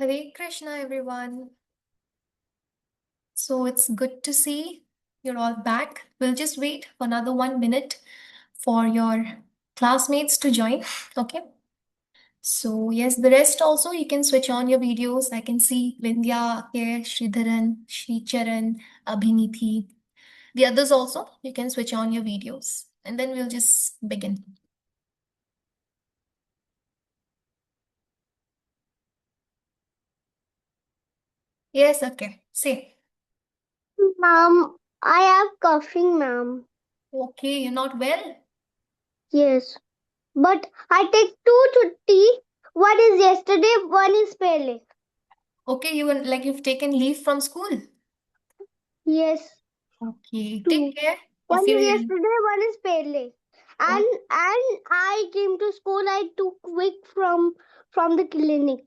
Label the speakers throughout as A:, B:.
A: Hare Krishna, everyone. So it's good to see you're all back. We'll just wait for another 1 minute for your classmates to join. Okay. So, yes, the rest also you can switch on your videos. I can see Vindhya, here, Sridharan, Sricharan, Abhinithi. The others also, you can switch on your videos. And then we'll just begin. Yes, okay. Say,
B: Ma'am, I have coughing, ma'am.
A: okay, you're not well.
B: Yes. But I take two chutti. One is yesterday, one is pele.
A: Okay, you were like you've taken leave from school.
B: Yes,
A: Okay, take
B: two.
A: care
B: One
A: of your
B: is
A: health.
B: yesterday, one is pele.
A: Oh,
B: And I came to school. I took quick from the clinic.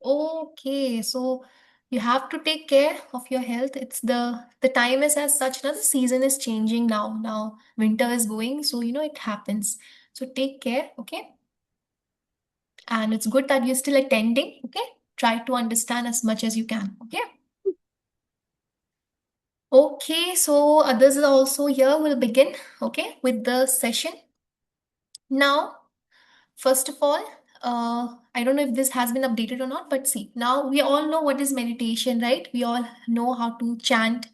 A: okay, so you have to take care of your health. It's the time is as such now. The season is changing now. Now winter is going, so it happens. So take care, okay? And it's good that you're still attending, okay? Try to understand as much as you can, okay? Okay, so others are also here. We'll begin, okay, with the session. Now, first of all, I don't know if this has been updated or not, but see, now we all know what is meditation, right? We all know how to chant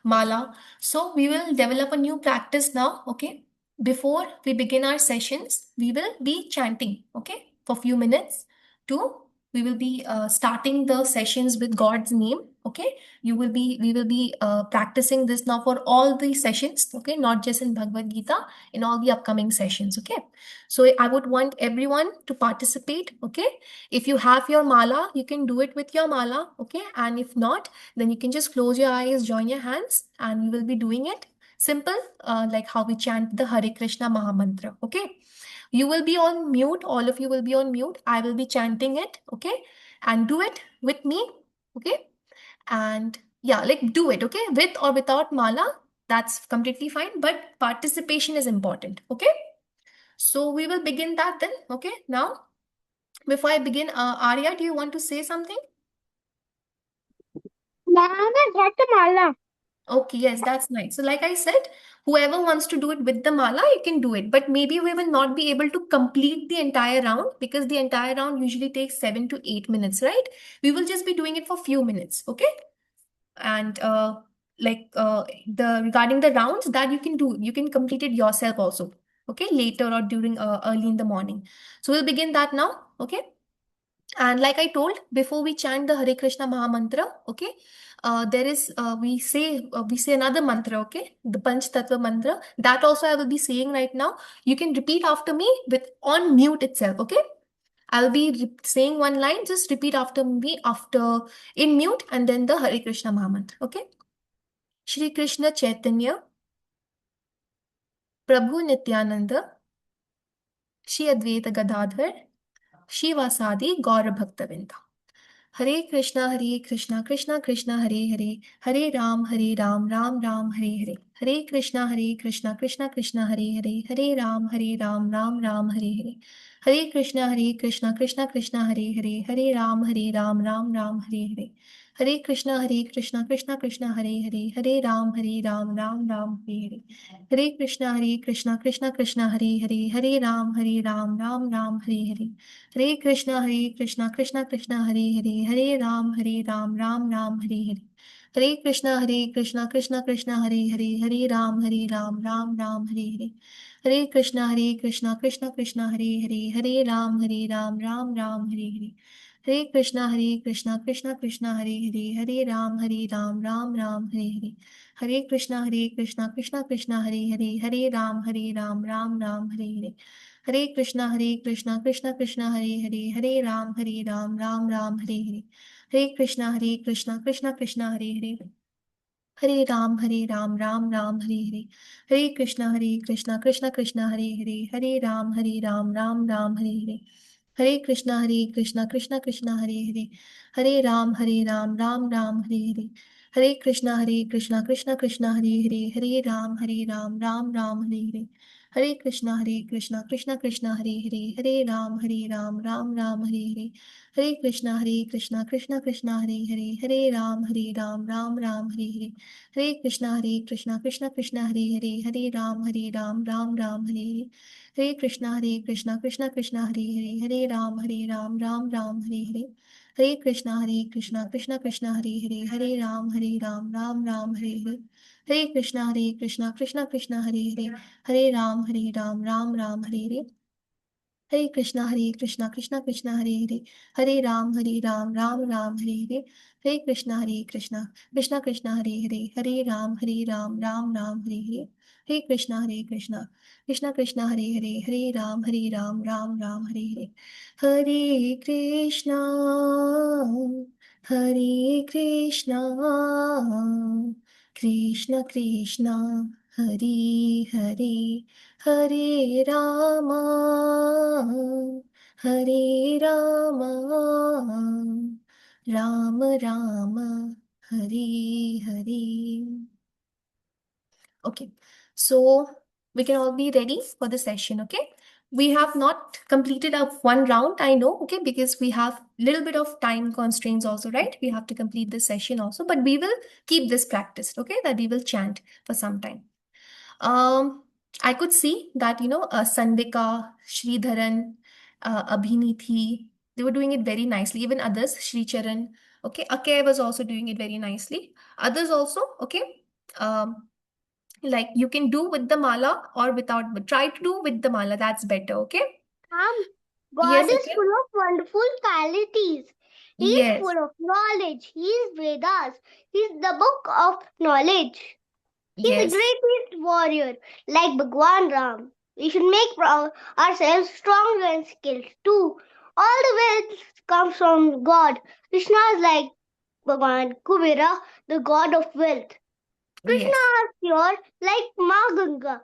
A: mala. So we will develop a new practice now, okay? Before we begin our sessions, we will be chanting, okay, for few minutes. Two, we will be starting the sessions with God's name, okay? We will be practicing this now for all the sessions, okay? Not just in Bhagavad Gita, in all the upcoming sessions, okay? So I would want everyone to participate, okay? If you have your mala, you can do it with your mala, okay? And if not, then you can just close your eyes, join your hands, and we will be doing it simple, like how we chant the Hare Krishna Maha Mantra, okay? You will be on mute, all of you will be on mute. I will be chanting it, okay? And do it with me, okay? And yeah, like do it, okay? With or without mala, that's completely fine, but participation is important, okay? So we will begin that then. Okay. Now, before I begin, Arya, do you want to say something?
B: Ma'am, I got the mala.
A: Okay, yes, that's nice. So, like I said, whoever wants to do it with the mala, you can do it. But maybe we will not be able to complete the entire round because the entire round usually takes 7 to 8 minutes, right? We will just be doing it for few minutes. Okay. And like the regarding the rounds that you can complete it yourself also. Okay, later or during early in the morning. So we'll begin that now. Okay. And like I told, before we chant the Hare Krishna Maha Mantra, okay, there is we say another mantra, okay, the Panch Tattva mantra. That also I will be saying right now. You can repeat after me with on mute itself, okay. I'll be saying one line. Just repeat after me after in mute, and then the Hare Krishna Maha Mantra, okay. Shri Krishna Chaitanya, Prabhu Nityananda, Shri Advaita Gadadhar, Shivasadi Gaura Bhaktavinda. Hare Krishna, Krishna Krishna, Hare Hare, Hare Ram, Ram Ram, Hare Hare. Hare Krishna, Krishna Krishna, Hare Hare, Hare Ram, Ram Ram, Hare Hare. Hare Krishna, Krishna Krishna, Hare Hare, Hare Ram, Ram Ram, Hare Hare. Hare Krishna, Krishna Krishna, Hare Hare, Hare Ram, Ram Ram, Hare Hare. Hare Krishna, Krishna Krishna, Hare Hare, Hare Ram, Ram Ram, Hare Hare. Hare Krishna, Krishna Krishna, Hare Hare, Hare Ram, Ram Ram, Hare Hare. Hare Krishna, Krishna Krishna, Hare Hare, Hare Ram, Ram Ram, Hare Hare. Hare Krishna, Krishna Krishna, Hare Hare, Hare Ram, Ram Ram, Hare Hare. Hare Krishna, Krishna Krishna, Hare Hare, Hare Ram, Ram Ram, Hare Hare. Hare Krishna, Krishna Krishna, Hare Hare, Hare Ram, Ram Ram, Hare Hare. Hare Krishna, Krishna Krishna, Hare Hare, Hare Ram, Ram Ram, Hare Hare. Hare Krishna, Krishna Krishna, Hare Hare. Hare Ram, Ram Ram, Hare Hare. Hare Krishna, Krishna Krishna, Hare Hare, Hare Ram, Ram Ram, Hare Hare. Hare Krishna, Krishna Krishna, Hare Hare. Hare Ram, Ram Ram, Hare Hare. Hare Krishna, Krishna Krishna, Hare Hare, Hare Ram, Ram Ram, Hare Hare. Hare Krishna, Krishna Krishna, Hare Hare, Hare Ram, Ram Ram, Hare Hare. Hare Krishna, Krishna Krishna, Hare Hare, Hare Ram, Ram Ram, Hare Hare. Hare Krishna, Krishna Krishna, Hare Hare, Hare Ram, Ram Ram, Hare Hare. Hare Krishna, Krishna Krishna, Hare Hare, Hare Ram, Ram Ram, Hare Hare. Hare Krishna, Krishna Krishna, Hare Hare, Hare Ram, Ram Ram, Hare Hare. Hare Krishna, Krishna Hare Hare, Hare Ram, Ram Ram, Hare Hare. Hare Krishna, Krishna Hare Hare, Hare Ram, Ram Ram, Hare Hare. Hare Krishna, Krishna Hare Hare, Hare Ram, Ram Ram, Hare Hare. Hare Krishna Hare Hare, Hare Ram, Ram Ram, Hare Hare. Hare Krishna, Hare Krishna, Krishna Krishna, Hare Hare, Hare Rama, Hare Rama, Rama Rama, Hare Hare. Okay, so we can all be ready for the session. Okay, we have not completed our one round, I know. Okay, because we have little bit of time constraints also, right? We have to complete this session also, but we will keep this practiced. Okay, that we will chant for some time. Um, I could see that, Sandika, Sridharan, Abhinithi, they were doing it very nicely. Even others, Sri Charan, okay, Akay was also doing it very nicely. Others also, okay. Um, like you can do with the mala or without, but try to do with the mala. That's better, okay?
B: God
A: Yes,
B: is
A: okay.
B: full of wonderful qualities. He is
A: Yes,
B: full of knowledge. He is Vedas. He is the book of knowledge. He is the
A: yes,
B: greatest warrior, like Bhagwan Ram. We should make ourselves stronger and skilled too. All the wealth comes from God. Krishna is like Bhagwan Kubera, the god of wealth. Krishna
A: yes.
B: is pure like Ma Ganga.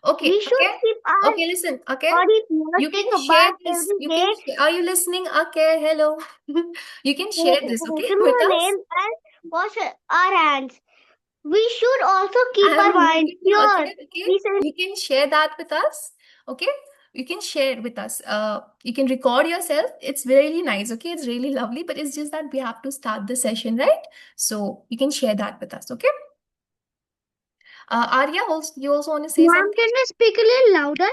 A: Okay,
B: We should
A: okay.
B: keep our
A: Okay, listen, okay.
B: body pure,
A: You
B: take
A: can
B: a
A: share
B: bath
A: this.
B: every day,
A: Are you listening? Okay, hello. You can share this, okay, with
B: remove
A: us.
B: nails and wash our hands. We should also keep our
A: And
B: mind pure.
A: okay.
B: We should
A: You can share that with us. Okay. You can share with us. You can record yourself. It's really nice. Okay. It's really lovely, but it's just that we have to start the session, right? So you can share that with us. Okay. Arya, also, you also want to say
B: Mom,
A: something?
B: can you speak a little louder?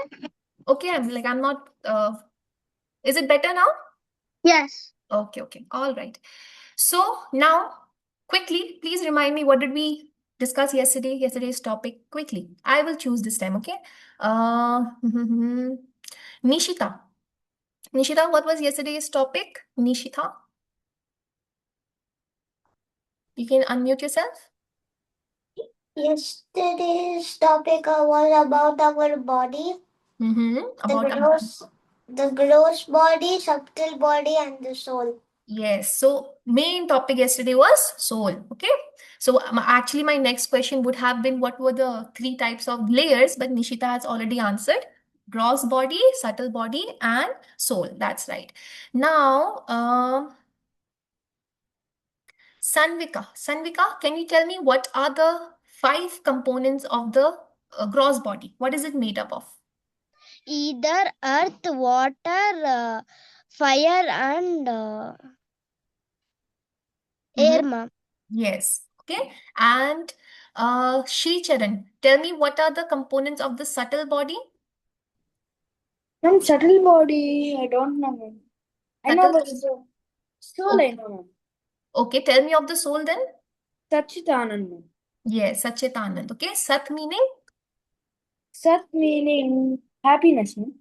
A: Okay. I'm not, is it better now?
B: Yes.
A: Okay. Okay. All right. So now, quickly, please remind me, what did we discuss yesterday? Yesterday's topic quickly. I will choose this time, okay? Uh, Nishita. Nishita, what was yesterday's topic? Nishita, you can unmute yourself.
B: Yesterday's topic was about our body,
A: About
B: the gross body, subtle body, and the soul.
A: yes. So main topic yesterday was soul. Okay. So actually, my next question would have been, what were the three types of layers? But Nishita has already answered: gross body, subtle body, and soul. That's right. Now, Sanvika, can you tell me what are the five components of the gross body? What is it made up of?
B: Either earth, water, fire, and air,
A: Mhm.
B: ma'am.
A: Yes. Okay. And Shri Charan, tell me what are the components of the subtle body?
C: Ma'am, subtle body, I don't know, ma'am. I know
A: Subtle.
C: about the soul, I
A: Okay.
C: know, ma'am.
A: Okay. Tell me of the soul then.
C: Satchitanand, ma'am.
A: Yes. Satchitanand. Okay. Sat meaning?
C: Sat meaning happiness, ma'am.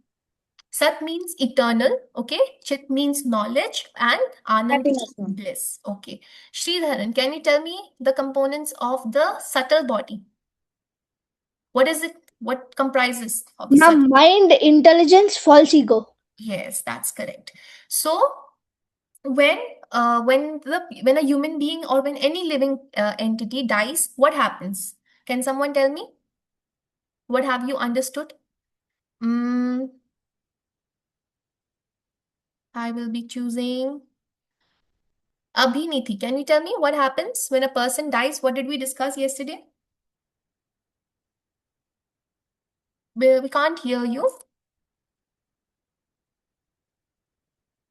A: Sat means eternal. Okay. Chit means knowledge. And Anand
C: Happiness,
A: means
C: ma'am.
A: bliss. Okay. Sridharan, can you tell me the components of the subtle body? What is it? What comprises of the subtle?
B: Ma'am, mind, intelligence, false ego.
A: Yes, that's correct. So when when a human being or when any living entity dies, what happens? Can someone tell me? What have you understood? Mm, I will be choosing Abhiniti. Can you tell me what happens when a person dies? What did we discuss yesterday? We can't hear you.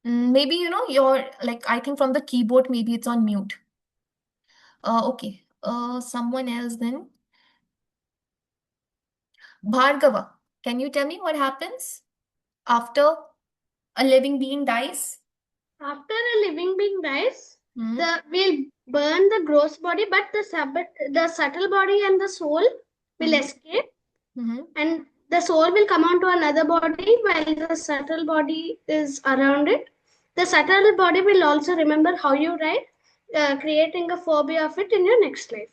A: Maybe, you're like, I think from the keyboard, maybe it's on mute. Okay. Someone else then. Bhargava, can you tell me what happens after a living being dies?
D: After a living being dies,
A: Hmm.
D: we'll burn the gross body, but the subtle body and the soul will escape, and the soul will come onto another body while the subtle body is around it. The subtle body will also remember how you died, creating a phobia of it in your next life.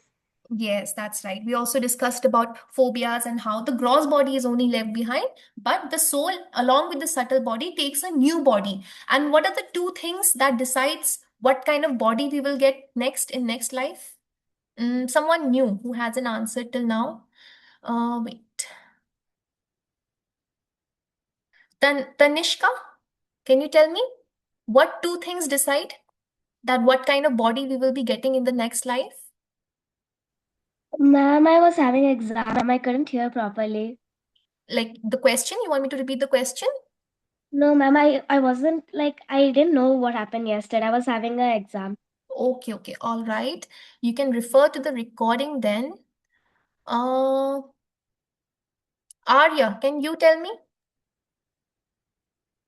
A: Yes, that's right. We also discussed about phobias and how the gross body is only left behind, but the soul, along with the subtle body, takes a new body. And what are the two things that decides what kind of body we will get next in next life? Someone new who hasn't answered till now. Wait. Tanishka, can you tell me what two things decide that what kind of body we will be getting in the next life?
E: Ma'am, I was having exam. I couldn't hear properly.
A: Like the question, you want me to repeat the question?
E: No, ma'am, I wasn't like I didn't know what happened yesterday. I was having an exam.
A: Okay, all right. You can refer to the recording then. Arya, can you tell me?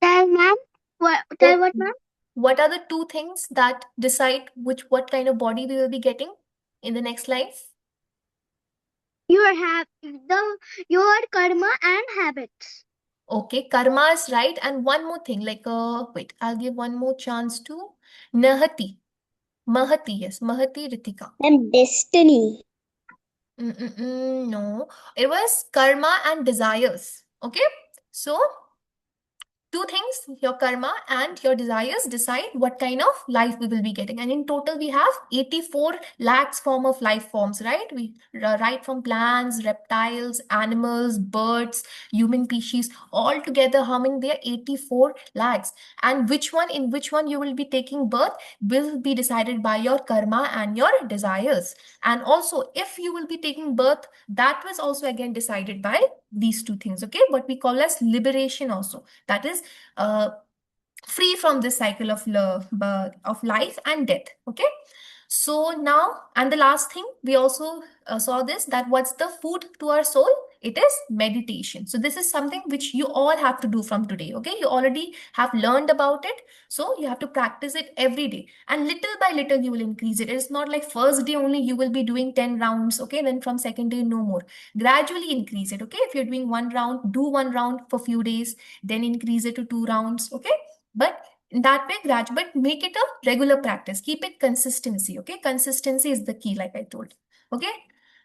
B: Tell ma'am. What? Tell what, ma'am?
A: What are the two things that decide what kind of body we will be getting in the next life?
B: Your karma and habits.
A: Okay, karma is right. And one more thing, like wait, I'll give one more chance to Nahati. Mahati, yes, Mahati Ritika.
B: And destiny.
A: No, it was karma and desires. Okay, so two things, your karma and your desires decide what kind of life we will be getting. And in total, we have 84 lakhs form of life forms, right? We right from plants, reptiles, animals, birds, human species, all together, how many there? 84 lakhs. And in which one you will be taking birth will be decided by your karma and your desires. And also, if you will be taking birth, that was also again decided by these two things, okay? What we call as liberation also. That is free from this cycle of love, of life and death, okay? So now, and the last thing, we also saw this, that what's the food to our soul? It is meditation. So this is something which you all have to do from today, okay? You already have learned about it. So you have to practice it every day. And little by little, you will increase it. It's not like first day only you will be doing 10 rounds, okay? Then from second day, no more. Gradually increase it, okay? If you're doing one round, do one round for few days, then increase it to 2 rounds, okay? But in that way, gradual, but make it a regular practice. Keep it consistency, okay? Consistency is the key, like I told. Okay,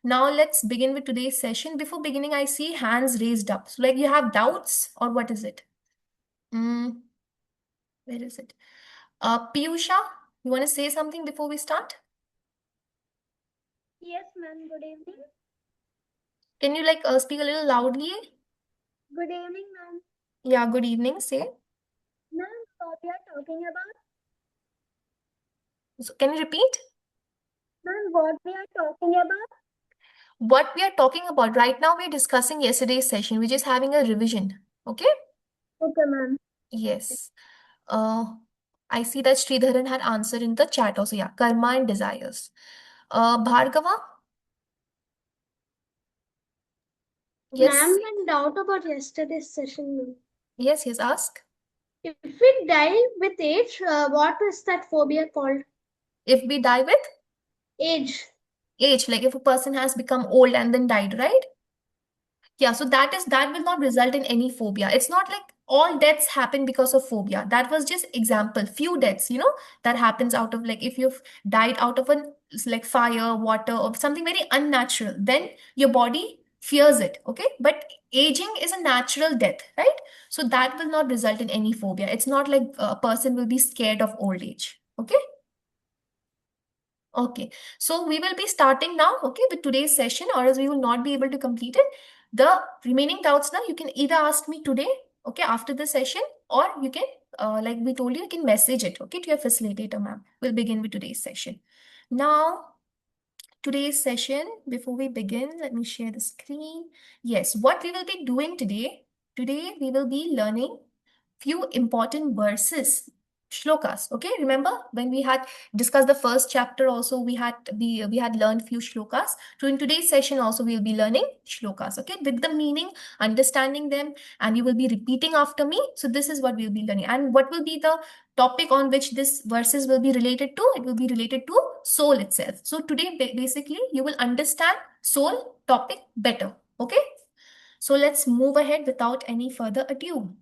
A: now let's begin with today's session. Before beginning, I see hands raised up. So like you have doubts or what is it? Where is it? Piyusha, you want to say something before we start?
B: Yes, ma'am. Good evening.
A: Can you like speak a little loudly?
B: Good evening, ma'am.
A: Yeah, good evening. Say.
B: Ma'am, what we are talking about?
A: So can you repeat?
B: Ma'am, what we are talking about?
A: What we are talking about right now, we're discussing yesterday's session. We're just having a revision. Okay?
B: Okay, ma'am.
A: Yes. I see that Sridharan had answered in the chat also. Yeah, karma and desires. Bhargava? Yes.
D: Ma'am, one doubt about yesterday's session, ma'am.
A: Yes, ask.
D: If we die with age, what is that phobia called?
A: If we die with
D: Age.
A: age, like if a person has become old and then died, right? Yeah, so that will not result in any phobia. It's not like all deaths happen because of phobia. That was just example. Few deaths, that happens out of like if you've died out of like fire, water, or something very unnatural, then your body fears it. Okay, but aging is a natural death, right? So that will not result in any phobia. It's not like a person will be scared of old age. Okay. Okay, so we will be starting now, okay, with today's session, or else we will not be able to complete it. The remaining doubts now, you can either ask me today, okay, after the session, or you can, like we told you can message it, okay, to your facilitator, ma'am. We'll begin with today's session. Now, today's session. Before we begin, let me share the screen. Yes, what we will be doing today, we will be learning few important verses, shlokas. Okay, remember when we had discussed the first chapter also, we had learned few shlokas. So in today's session also we will be learning shlokas, okay, with the meaning, understanding them, and you will be repeating after me. So this is what we will be learning. And what will be the topic on which this verses will be related to? It will be related to soul itself. So today basically you will understand soul topic better. Okay, so let's move ahead without any further ado.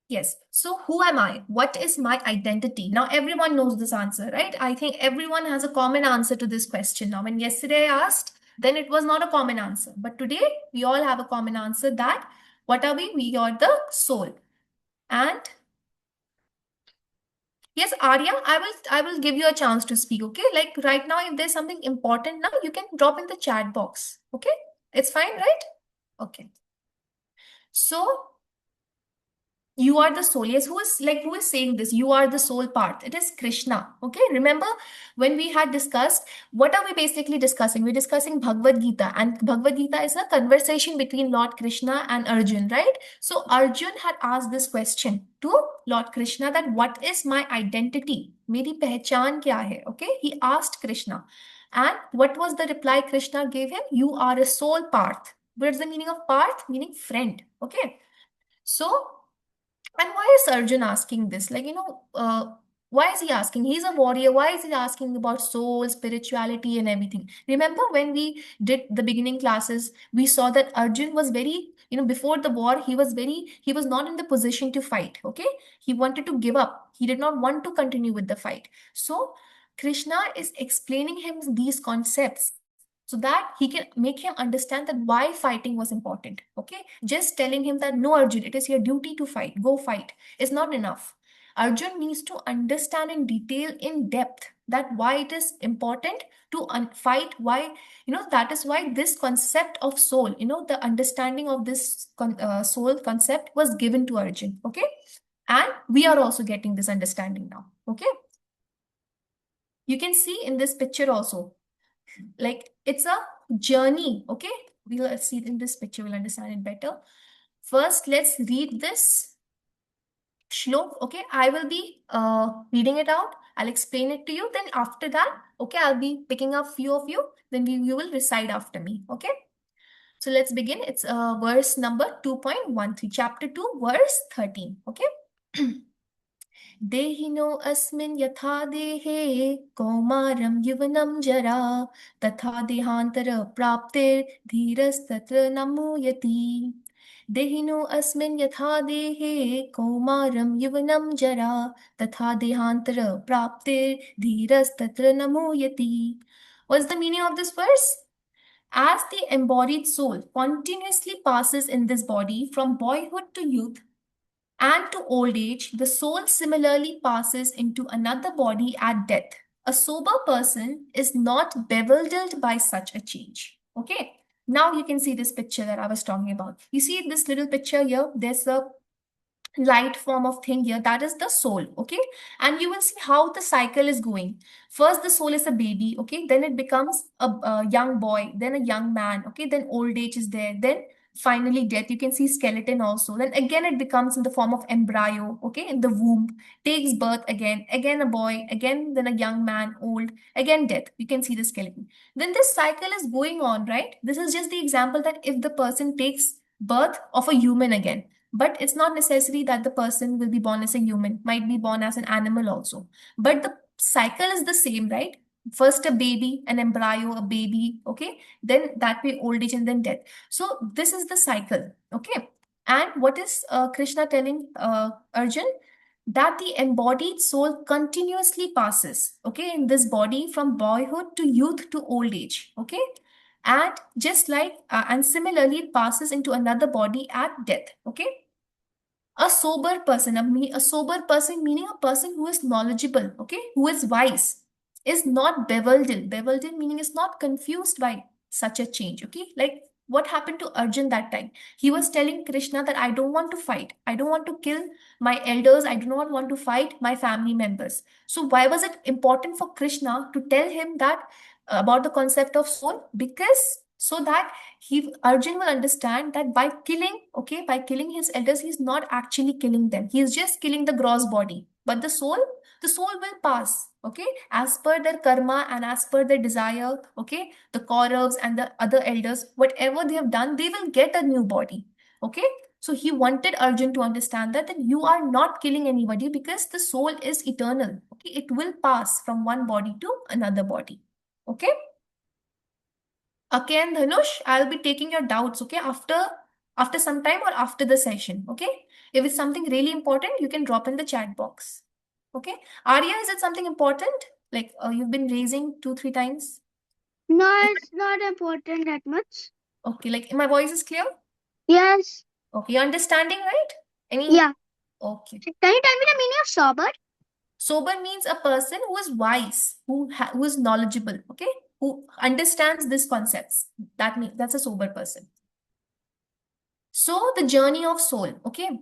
A: Yes. So who am I? What is my identity? Now everyone knows this answer, right? I think everyone has a common answer to this question. Now, when yesterday I asked, then it was not a common answer. But today we all have a common answer that what are we? We are the soul. And yes, Arya, I will give you a chance to speak, okay? Like right now, if there's something important now, you can drop in the chat box. Okay? It's fine, right? Okay. So you are the soul. Yes, who is saying this? You are the soul part. It is Krishna. Okay, remember when we had discussed, what are we basically discussing? We're discussing Bhagavad Gita, and Bhagavad Gita is a conversation between Lord Krishna and Arjun, right? So Arjun had asked this question to Lord Krishna that what is my identity? Meri pehchan kya hai? Okay, he asked Krishna. And what was the reply Krishna gave him? You are a soul part. What's the meaning of part? Meaning friend. Okay. So, and why is Arjun asking this? Like, why is he asking? He's a warrior. Why is he asking about soul, spirituality, and everything? Remember when we did the beginning classes, we saw that Arjun was very, before the war, he was not in the position to fight. Okay. He wanted to give up. He did not want to continue with the fight. So, Krishna is explaining him these concepts so that he can make him understand that why fighting was important. Okay, just telling him that no, Arjun, it is your duty to fight, go fight, is not enough. Arjun needs to understand in detail, in depth, that why it is important to fight, why, that is why this concept of soul, the understanding of this soul concept was given to Arjun. Okay, and we are also getting this understanding now. Okay, you can see in this picture also, like it's a journey. Okay, we'll see it in this picture, we'll understand it better. First, let's read this shlok. Okay, I will be reading it out, I'll explain it to you, then after that, okay, I'll be picking up few of you, then you will recite after me. Okay, so let's begin. It's verse number 2.13, chapter 2, verse 13. Okay. देहिनो अस्मिन् यथा देहे कौमारं यौवनं जरा तथा देहान्तर प्राप्तिर्धीरस्तत्र न मुह्यति देहिनो अस्मिन् यथा देहे कौमारं यौवनं जरा तथा देहान्तर प्राप्तिर्धीरस्तत्र न मुह्यति. What's the meaning of this verse? As the embodied soul continuously passes in this body from boyhood to youth and to old age, the soul similarly passes into another body at death. A sober person is not bewildered by such a change. Okay, now you can see this picture that I was talking about. You see this little picture here, there's a light form of thing here, that is the soul. Okay, and you will see how the cycle is going. First the soul is a baby, okay, then it becomes a young boy, then a young man, okay, then old age is there, then finally death. You can see skeleton also, then again it becomes in the form of embryo, okay, in the womb, takes birth again a boy, again then a young man, old, again death. You can see the skeleton. Then this cycle is going on, right? This is just the example that if the person takes birth of a human again, but it's not necessary that the person will be born as a human, might be born as an animal also, but the cycle is the same, right? First a baby, an embryo, a baby, okay, then that way old age and then death. So this is the cycle. Okay, and what is Krishna telling Arjun? That the embodied soul continuously passes, okay, in this body from boyhood to youth to old age. Okay, and just like and similarly it passes into another body at death. Okay, a sober person, a sober person meaning a person who is knowledgeable, okay, who is wise, is not bewildered. Bewildered meaning is not confused by such a change. Okay, like What happened to Arjun that time? He was telling Krishna that I don't want to fight. I don't want to kill my elders. I do not want to fight my family members. So why was it important for Krishna to tell him that about the concept of soul? Because so that Arjun will understand that by killing, okay, by killing his elders, he's not actually killing them. He's just killing the gross body. But the soul will pass, okay, as per their karma and as per their desire, okay. The Kauravas and the other elders, whatever they have done, they will get a new body, okay. So he wanted Arjun to understand that you are not killing anybody because the soul is eternal, okay. It will pass from one body to another body, okay. Okay, and Dhanush, I'll be taking your doubts, okay, after some time or after the session, okay? If it's something really important, you can drop in the chat box, okay? Arya, is it something important? Like you've been raising 2-3 times?
B: No, it's not important that much.
A: Okay, like my voice is clear?
B: Yes.
A: Okay, you're understanding, right?
B: Yeah.
A: Okay.
B: Can you tell me the meaning of sober?
A: Sober means a person who is wise, who is knowledgeable, okay? Who understands these concepts. That means that's a sober person. So the journey of soul, okay?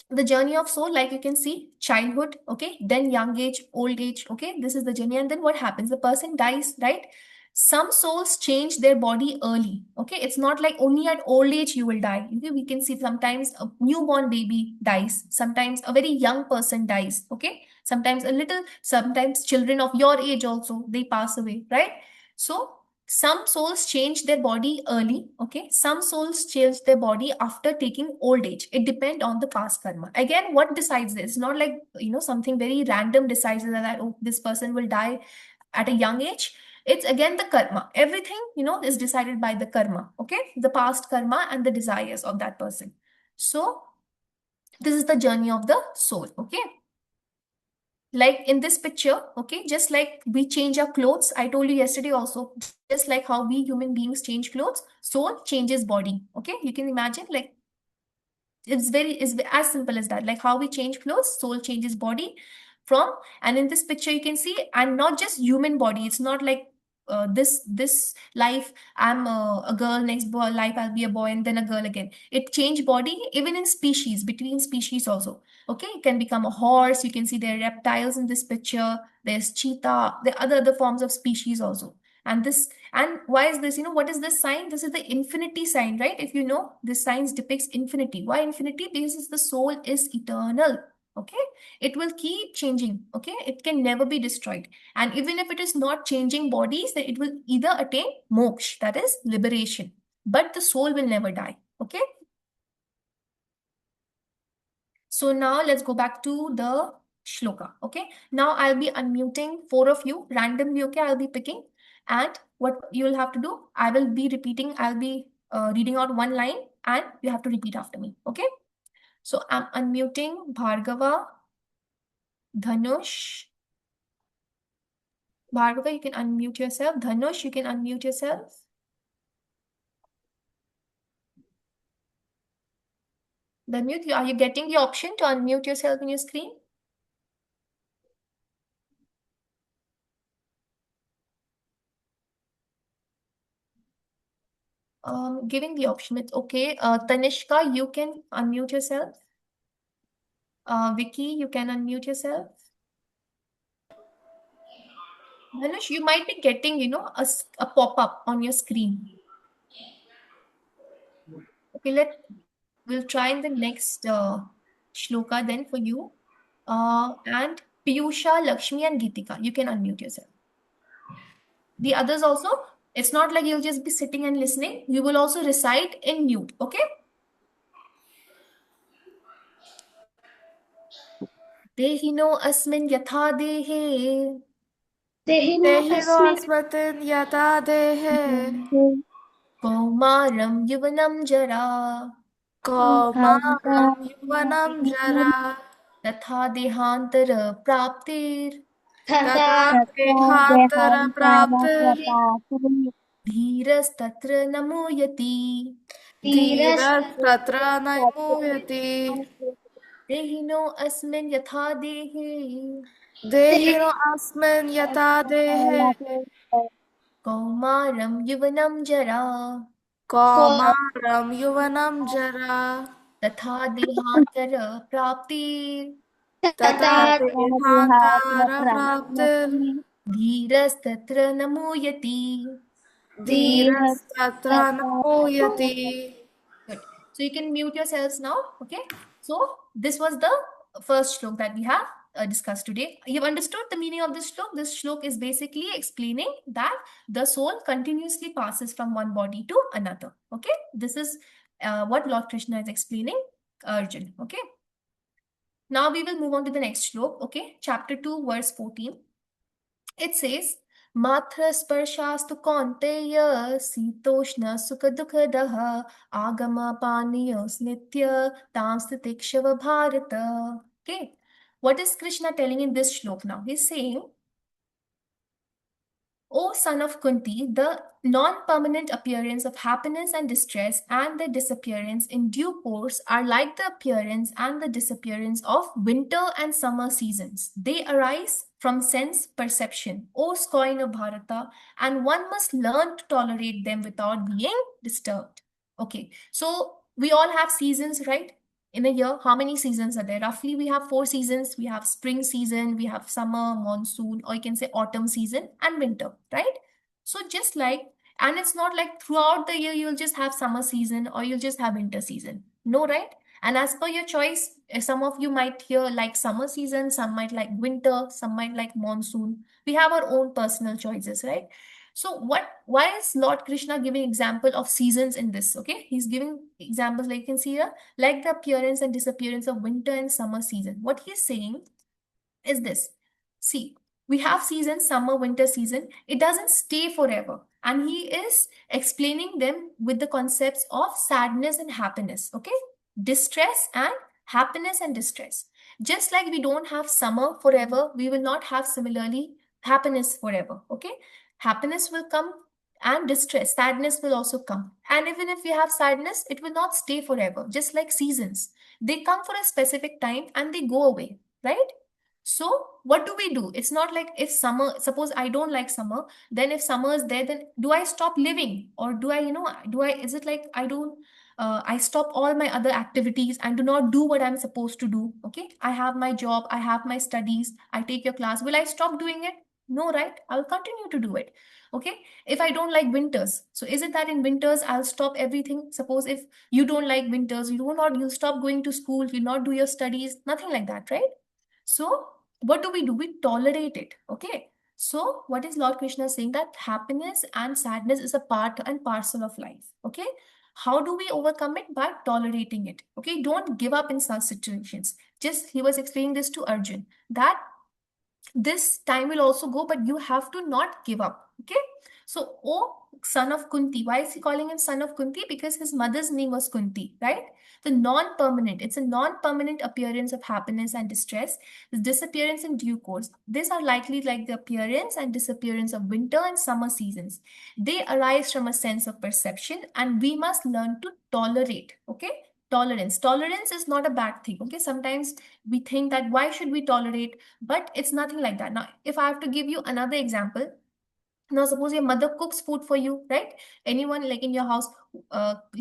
A: The journey of soul, like you can see, childhood, okay, then young age, old age, okay, this is the journey. And then what happens? The person dies, right? Some souls change their body early, okay. It's not like only at old age you will die, okay. We can see sometimes a newborn baby dies, sometimes a very young person dies, okay. Sometimes children of your age also, they pass away, right? So some souls change their body early, okay. Some souls change their body after taking old age. It depends on the past karma. Again, what decides this? It's not like, something very random decides that, oh, this person will die at a young age. It's again the karma. Everything, is decided by the karma, okay. The past karma and the desires of that person. So this is the journey of the soul, okay. Like in this picture, okay, just like we change our clothes, I told you yesterday also, just like how we human beings change clothes, soul changes body, okay. You can imagine, like it's as simple as that, like how we change clothes, soul changes body from. And in this picture you can see, and not just human body, it's not like this life I'm a girl, next life I'll be a boy, and then a girl again. It change body even in species, between species also, okay. It can become a horse. You can see there are reptiles in this picture, there's cheetah, there are other forms of species also. And why is this? What is this sign? This is the infinity sign, right? If you know, this sign depicts infinity. Why infinity? Because the soul is eternal. Okay, it will keep changing. Okay, it can never be destroyed. And even if it is not changing bodies, then it will either attain moksha, that is liberation. But the soul will never die. Okay. So now let's go back to the shloka. Okay. Now I'll be unmuting 4 of you randomly. Okay, I'll be picking. And what you'll have to do, I will be repeating, I'll be reading out one line and you have to repeat after me. Okay. So I'm unmuting Bhargava, Dhanush. Bhargava, you can unmute yourself. Dhanush, you can unmute yourself. Dhanush, are you getting the option to unmute yourself in your screen? Giving the option, it's okay. Tanishka, you can unmute yourself. Vicky, you can unmute yourself. Dhanush, you might be getting, a pop-up on your screen. Okay, we'll try in the next shloka then for you. And Piyusha, Lakshmi, and Geetika, you can unmute yourself. The others also, it's not like you'll just be sitting and listening. You will also recite in mute, okay? Dehino asmin yatha dehe.
D: Tehino
C: देहिनो
D: asmin
C: अस्मत् यथा देहे
A: Kaumaram yuvanam jara.
C: कौमारं यौवनं जरा
A: तथा देहांतर प्राप्तिर.
C: तथा देहान्तरप्राप्तिर्
A: धीरस्तत्र न मुह्यति.
C: धीरस्तत्र न मुह्यति
A: देहिनो अस्मिन् यथा देहे.
C: देहिनो अस्मिन् यथा देहे
A: कौमारं युवनं जरा.
C: कौमारं यौवनं जरा
A: तथा देहांतर प्राप्ति
C: तथा देहान्तरप्राप्तिर्
A: धीरस्तत्र न मूयति.
C: धीरस्तत्र न मूयति.
A: Good. So you can mute yourselves now. Okay. So this was the first shlok that we have discussed today. You've understood the meaning of this shlok. This shlok is basically explaining that the soul continuously passes from one body to another. Okay. This is what Lord Krishna is explaining Arjun. Okay. Now we will move on to the next shlok. Okay. Chapter 2, verse 14. It says, Matra sparshastu kaunteya sitoshna sukha dukkadaha agama paniyos nitya tamstitikshava bharata. Okay. What is Krishna telling in this shlok now? He's saying, O son of Kunti, the non-permanent appearance of happiness and distress and the disappearance in due course are like the appearance and the disappearance of winter and summer seasons. They arise from sense perception, O scoin of Bharata, and one must learn to tolerate them without being disturbed. Okay, so we all have seasons, right? In a year, how many seasons are there? Roughly, we have 4 seasons. We have spring season, we have summer, monsoon, or you can say autumn season and winter, right? So just like, and it's not like throughout the year you'll just have summer season or you'll just have winter season. No, right? And as per your choice, some of you might hear like summer season, some might like winter, some might like monsoon. We have our own personal choices, right? So why is Lord Krishna giving example of seasons in this? Okay, he's giving examples like you can see here, like the appearance and disappearance of winter and summer season. What he's saying is this. See, we have seasons, summer, winter season. It doesn't stay forever. And he is explaining them with the concepts of sadness and happiness. Okay, distress and happiness and distress. Just like we don't have summer forever, we will not have similarly happiness forever. Okay, happiness will come and distress, sadness will also come. And even if we have sadness, it will not stay forever. Just like seasons, they come for a specific time and they go away, right? So what do we do? It's not like if summer, suppose I don't like summer, then if summer is there, then do I stop living? Or do I, is it like I don't, I stop all my other activities and do not do what I'm supposed to do? Okay. I have my job, I have my studies, I take your class. Will I stop doing it? No, right? I'll continue to do it. Okay. If I don't like winters, so is it that in winters I'll stop everything? Suppose if you don't like winters, you'll stop going to school, you'll not do your studies, nothing like that, right? So what do? We tolerate it. Okay. So what is Lord Krishna saying? That happiness and sadness is a part and parcel of life. Okay. How do we overcome it? By tolerating it. Okay. Don't give up in such situations. Just he was explaining this to Arjun that this time will also go, but you have to not give up. Okay. So, oh, son of Kunti. Why is he calling him son of Kunti? Because his mother's name was Kunti, right? The non-permanent. It's a non-permanent appearance of happiness and distress. The disappearance in due course. These are likely like the appearance and disappearance of winter and summer seasons. They arise from a sense of perception, and we must learn to tolerate. Okay. Tolerance is not a bad thing. Okay. Sometimes we think that why should we tolerate, but it's nothing like that. Now, if I have to give you another example, now suppose your mother cooks food for you, right? Anyone like in your house,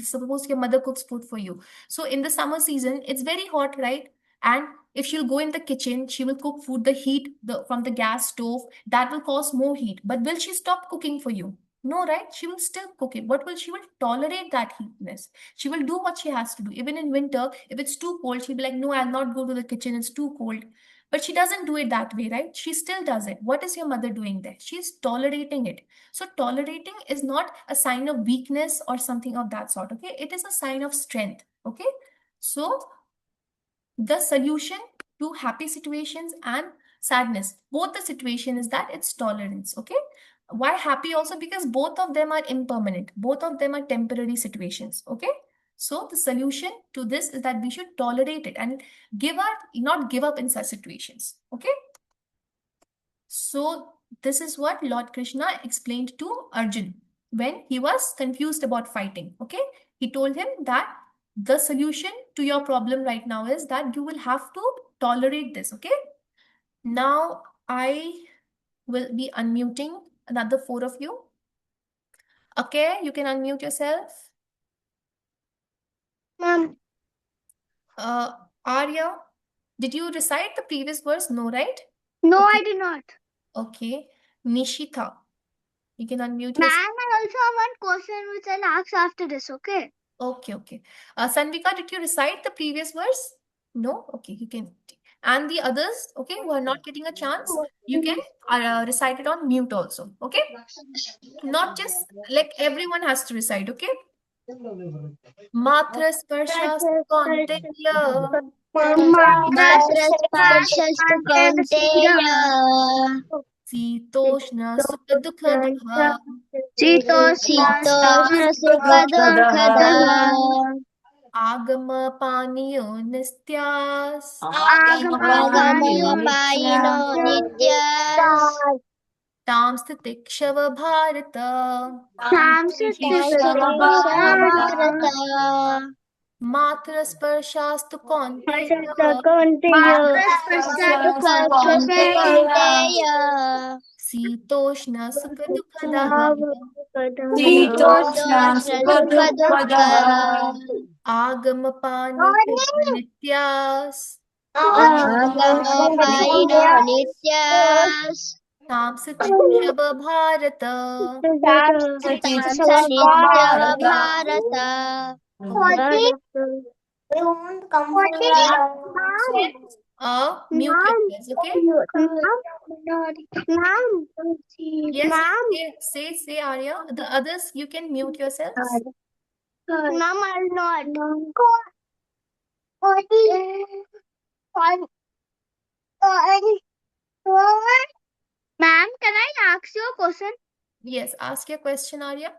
A: suppose your mother cooks food for you. So in the summer season, it's very hot, right? And if she'll go in the kitchen, she will cook food, the heat from the gas stove, that will cause more heat. But will she stop cooking for you? No, right? She will still cook it. She will tolerate that heatness. She will do what she has to do. Even in winter, if it's too cold, she'll be like, no, I'll not go to the kitchen. It's too cold. But she doesn't do it that way, right? She still does it. What is your mother doing there? She's tolerating it. So tolerating is not a sign of weakness or something of that sort, okay? It is a sign of strength, okay? So the solution to happy situations and sadness, both the situation is that it's tolerance, okay? Why happy also? Because both of them are impermanent. Both of them are temporary situations, okay? So the solution to this is that we should tolerate it and not give up in such situations, okay? So this is what Lord Krishna explained to Arjun when he was confused about fighting, okay? He told him that the solution to your problem right now is that you will have to tolerate this, okay? Now I will be unmuting another 4 of you. Okay, you can unmute yourself.
B: Ma'am.
A: Arya, did you recite the previous verse? No, right?
B: No,
A: Okay.
B: I did not.
A: Okay. Nishita, you can unmute
B: Ma'am,
A: yourself.
B: I also have one question which I'll ask after this, okay?
A: Okay, okay. Sanvika, did you recite the previous verse? No? Okay, you can. And the others, okay, who are not getting a chance, you can recite it on mute also, okay? Not just like everyone has to recite, okay? Matra sparshastu kaunteya
B: Matrasparshastु Kaunteya
A: शीतोष्ण सुखदुःखदः
B: Sitoshna Sukha
A: आगमपानीयो निस्त्यास्
B: Agamayo Payino Nityas
A: तां स्थितिक्षव Bharat
B: Samsatiksha
A: मातृस्पर्शास्तु कौन्तेय
B: Matrasparshastु Kaunteya
A: शीतोष्ण सुखदुःखदः
B: Sitoshna Sukha
A: आगमपानीयो नित्यास्
B: Agamapayino Nityas
A: तां स्थितिक्षव Bharat
B: Samsa Nityava Bharata
A: Mute yourselves, okay? Yes, say Arya. The others, you can mute yourselves.
B: Ma'am, I'll not. Ma'am, can I ask you a question?
A: Yes, ask your question, Arya.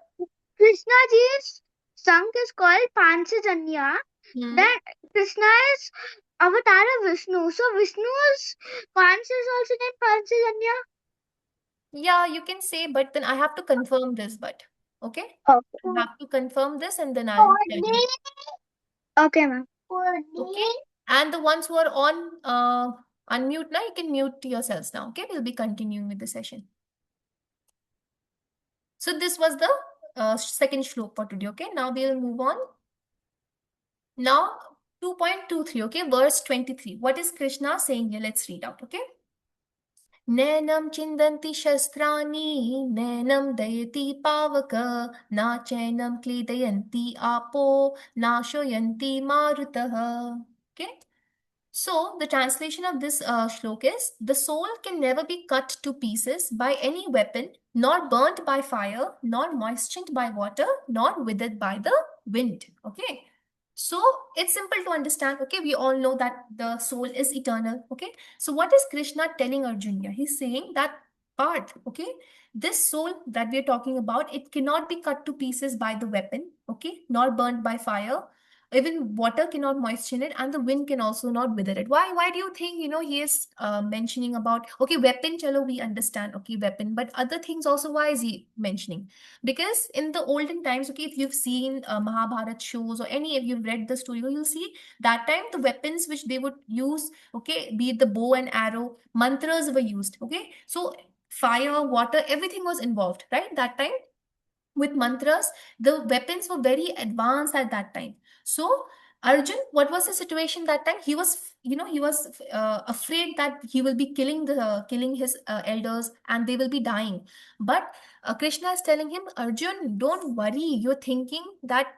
B: Krishna ji's song is called Panchajanya.
A: Hmm.
B: That Krishna is avatar of Vishnu. So Vishnu's Pancha is also named Panchajanya.
A: Yeah, you can say, but then I have to confirm this, but okay?
B: Okay.
A: You have to confirm this and then I'll tell you.
B: Okay, ma'am.
A: Okay? And the ones who are on unmute now, you can mute yourselves now, okay? We'll be continuing with the session. So this was the second shlok for today, okay? Now we'll move on. Now 2.23, okay? Verse 23. What is Krishna saying here? Let's read out, okay? नैनं चिन्दन्ति शस्त्राणि नैनं दयति पावक न चैनं क्लेदयन्ति आपो नाशयन्ति मारुतः. Okay? So, the translation of this shlok is, the soul can never be cut to pieces by any weapon, nor burnt by fire, nor moistened by water, nor withered by the wind. Okay? So, it's simple to understand. Okay? We all know that the soul is eternal. Okay? So, what is Krishna telling Arjuna? He's saying that part, okay? This soul that we're talking about, it cannot be cut to pieces by the weapon, okay? Nor burnt by fire. Even water cannot moisten it, and the wind can also not wither it. Why do you think, he is mentioning about, okay, weapon, chalo, we understand, okay, weapon, but other things also, why is he mentioning? Because in the olden times, okay, if you've seen Mahabharat shows or any, if you've read the story, you'll see that time the weapons which they would use, okay, be it the bow and arrow, mantras were used, okay? So fire, water, everything was involved, right? That time with mantras, the weapons were very advanced at that time. So Arjun, what was the situation that time? He was, afraid that he will be killing his elders and they will be dying. But Krishna is telling him, Arjun, don't worry. You're thinking that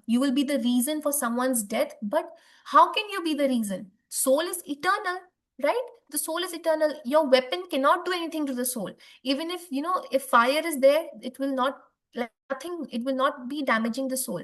A: you will be the reason for someone's death, but how can you be the reason? Soul is eternal, right? The soul is eternal. Your weapon cannot do anything to the soul. Even if, if fire is there, it will not, like nothing, it will not be damaging the soul.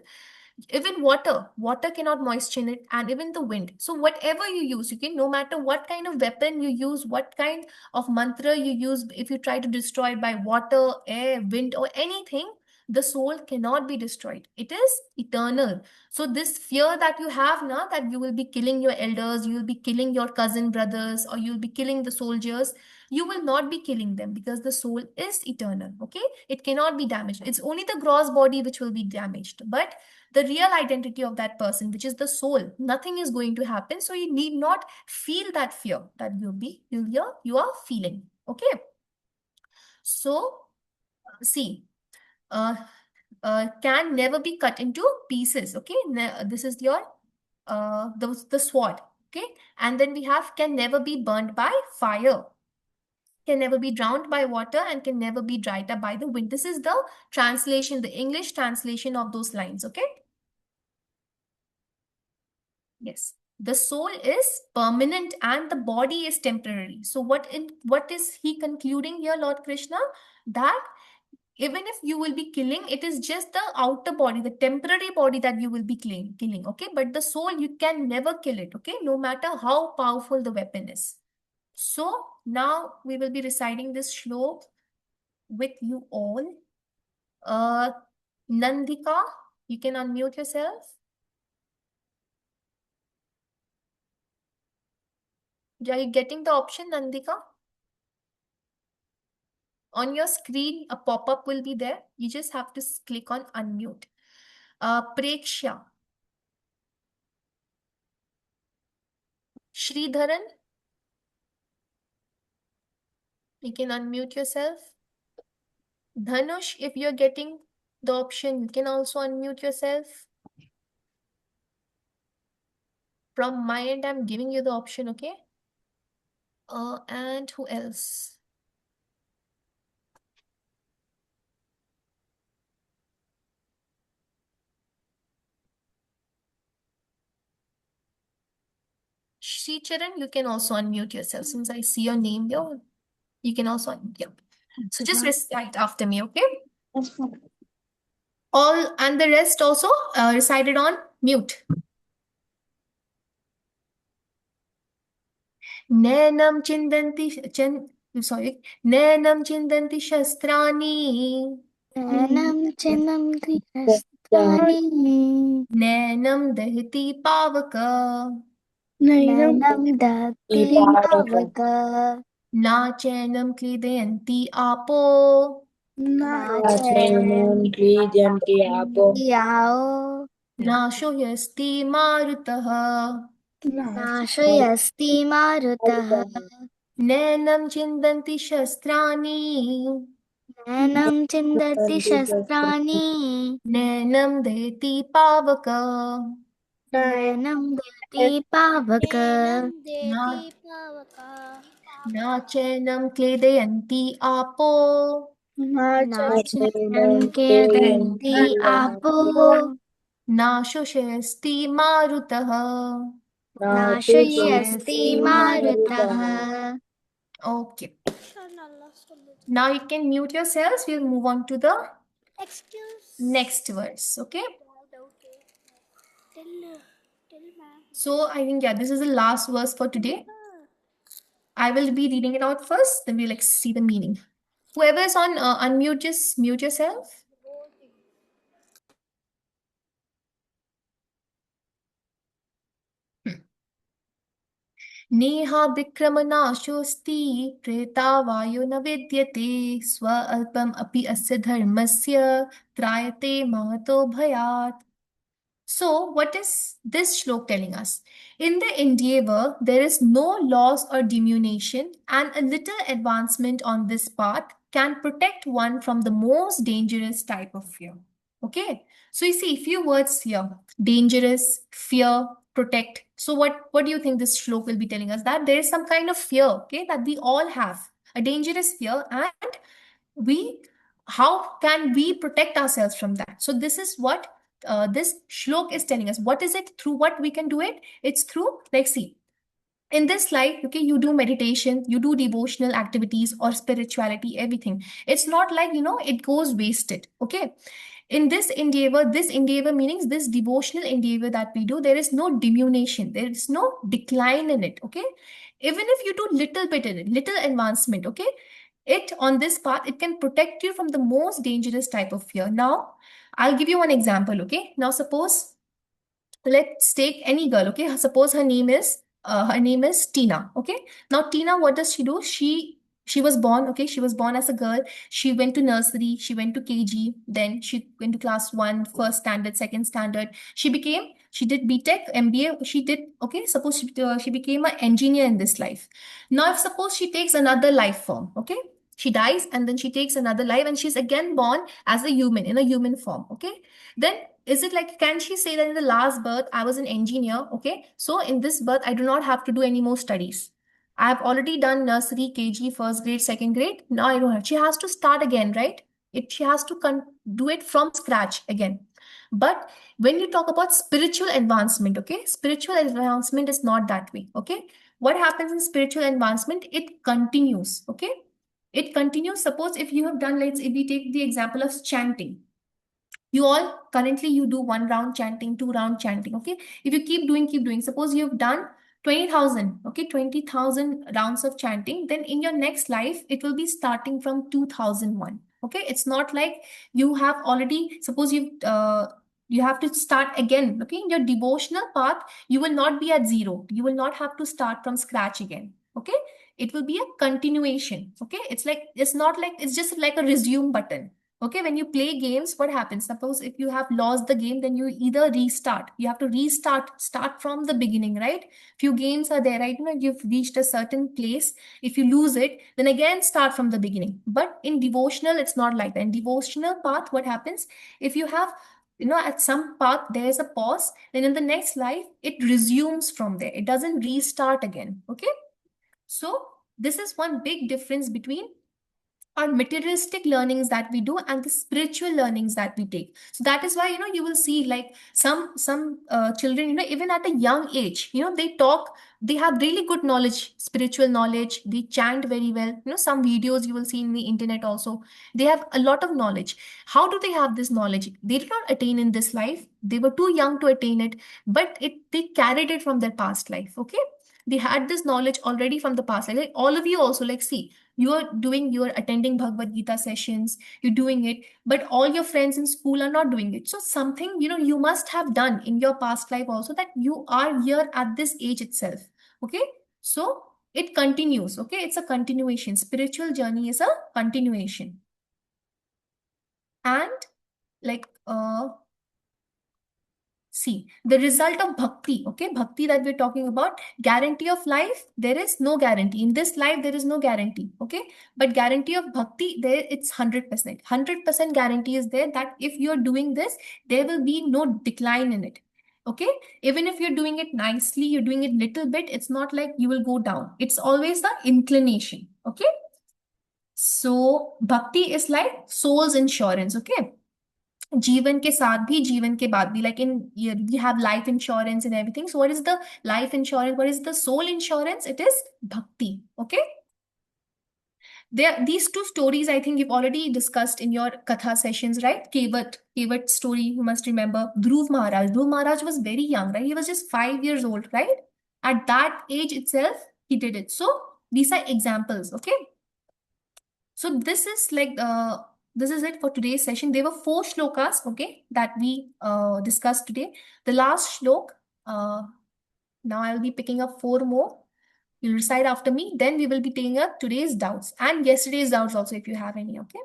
A: Even water cannot moisten it, and even the wind. So whatever you use, you can, no matter what kind of weapon you use, what kind of mantra you use, if you try to destroy it by water, air, wind, or anything, the soul cannot be destroyed. It is eternal. So this fear that you have now, that you will be killing your elders, you will be killing your cousin brothers, or you'll be killing the soldiers, you will not be killing them, because the soul is eternal. Okay, it cannot be damaged. It's only the gross body which will be damaged, but the real identity of that person, which is the soul, nothing is going to happen. So you need not feel that fear that you are feeling. Okay, so see, can never be cut into pieces. Okay, this is your the sword. Okay, and then we have can never be burned by fire, can never be drowned by water, and can never be dried up by the wind. This is the translation, the English translation of those lines. Okay. Yes. The soul is permanent and the body is temporary. So what is he concluding here, Lord Krishna? That even if you will be killing, it is just the outer body, the temporary body that you will be killing. Okay. But the soul, you can never kill it. Okay. No matter how powerful the weapon is. So now we will be reciting this shlok with you all. Nandika, you can unmute yourself. Are you getting the option, Nandika? On your screen, a pop-up will be there. You just have to click on unmute. Preksha. Sridharan. You can unmute yourself. Dhanush, if you're getting the option, you can also unmute yourself. From my end, I'm giving you the option, okay? And who else? Sricharan, you can also unmute yourself. Since I see your name here, you can also unmute. Yeah. So just recite after me, okay? All and the rest also recited on mute. Nenam chindanti Nenam chindanti shastrani.
C: Nanam chinam kriyastani.
A: Nenam dahiti pavaka.
C: Nanam dati pavaka.
A: Na chenam klidayanti apo.
C: Nachanam
F: क्लीद्यन्ति आपो
C: yao.
A: Nasho yasti marutaha.
C: Nashayasti marutah.
A: Nenam chindanti shastrani.
C: Nanam chindati shastrani.
A: Nenam dahiti pavaka.
C: Nanam dati pavaka.
A: Na chenam kledayanti apo.
C: Nachanam kedanti apo.
A: Na shoshasti marutaha.
C: Nashayasti marutah.
A: Okay. Now you can mute yourselves. We'll move on to the next verse. Okay. So I think, yeah, this is the last verse for today. I will be reading it out first, then we'll see the meaning. Whoever is on unmute, just mute yourself. Neha विक्रमनाशोऽस्ति प्रेता वायो न विद्यते स्व अल्पम् अपि अस्य धर्मस्य त्रायते महतो भयात्. So, what is this shlok telling us? In the endeavor, there is no loss or diminution, and a little advancement on this path can protect one from the most dangerous type of fear. Okay, so you see few words here: dangerous, fear, protect. So what do you think this shlok will be telling us? That there is some kind of fear, okay, that we all have, a dangerous fear, and how can we protect ourselves from that? So this is what this shlok is telling us. What is it? Through what we can do it? It's through, like, see, in this life, okay, you do meditation, you do devotional activities or spirituality, everything. It's not like, it goes wasted, okay? In this endeavor means this devotional endeavor that we do, there is no diminution, there is no decline in it, okay? Even if you do little bit in it, little advancement, okay? It on this path, it can protect you from the most dangerous type of fear. Now, I'll give you one example, okay? Now, suppose, let's take any girl, okay? Suppose her name is Tina, okay? Now, Tina, what does she do? She was born, okay? She was born as a girl. She went to nursery, she went to KG, then she went to class 1, first standard, second standard. She did BTech, MBA, she did, okay? Suppose she became an engineer in this life. Now, if suppose she takes another life form, okay? She dies and then she takes another life and she's again born as a human in a human form. Okay. Then is it like, can she say that in the last birth I was an engineer? Okay. So in this birth, I do not have to do any more studies. I have already done nursery, KG, first grade, second grade. Now I don't have. She has to start again, right? She has to do it from scratch again. But when you talk about spiritual advancement, okay, spiritual advancement is not that way. Okay. What happens in spiritual advancement? It continues. Okay. It continues. Suppose if you have done, if we take the example of chanting, you all currently you do 1 round chanting, 2 round chanting. Okay. If you keep doing, suppose you've done 20,000, okay, 20,000 rounds of chanting, then in your next life, it will be starting from 2001. Okay. It's not like you have already, suppose you have to start again. Okay. In your devotional path, you will not be at zero. You will not have to start from scratch again. Okay. It will be a continuation. Okay. It's not like, it's just like a resume button. Okay, when you play games, what happens? Suppose if you have lost the game, then you either restart. You have to start from the beginning, right? Few games are there, right? You've reached a certain place. If you lose it, then again start from the beginning. But in devotional, it's not like that. In devotional path, what happens? If you have, at some path, there's a pause, then in the next life, it resumes from there. It doesn't restart again. Okay. So this is one big difference between our materialistic learnings that we do and the spiritual learnings that we take. So that is why you will see like some children, even at a young age, they have really good knowledge, spiritual knowledge, they chant very well. Some videos you will see in the internet also, they have a lot of knowledge. How do they have this knowledge? They did not attain in this life, they were too young to attain it, but they carried it from their past life. Okay, they had this knowledge already from the past life. Like all of you also, like, see, you're attending Bhagavad Gita sessions, you're doing it, but all your friends in school are not doing it. So something, you must have done in your past life also, that you are here at this age itself. Okay. So it continues. Okay. It's a continuation. Spiritual journey is a continuation. And like, see, the result of bhakti, okay, bhakti that we're talking about, guarantee of life, there is no guarantee. In this life, there is no guarantee, okay? But guarantee of bhakti, there it's 100%. 100% guarantee is there that if you're doing this, there will be no decline in it, okay? Even if you're doing it nicely, you're doing it little bit, it's not like you will go down. It's always the inclination, okay? So, bhakti is like soul's insurance, okay? जीवन के साथ भी जीवन के बाद भी, like in we have life insurance and everything. So what is the life insurance? What is the soul insurance? It is bhakti. Okay. These two stories I think you've already discussed in your katha sessions, right? Kevat story, you must remember. Dhruv Maharaj was very young, right? He was just 5 years old, right? At that age itself, he did it. So these are examples. Okay. So this is like this is it for today's session. There were 4 shlokas, okay, that we discussed today. The last shlok, now I'll be picking up 4 more. You'll recite after me. Then we will be taking up today's doubts and yesterday's doubts also if you have any, okay?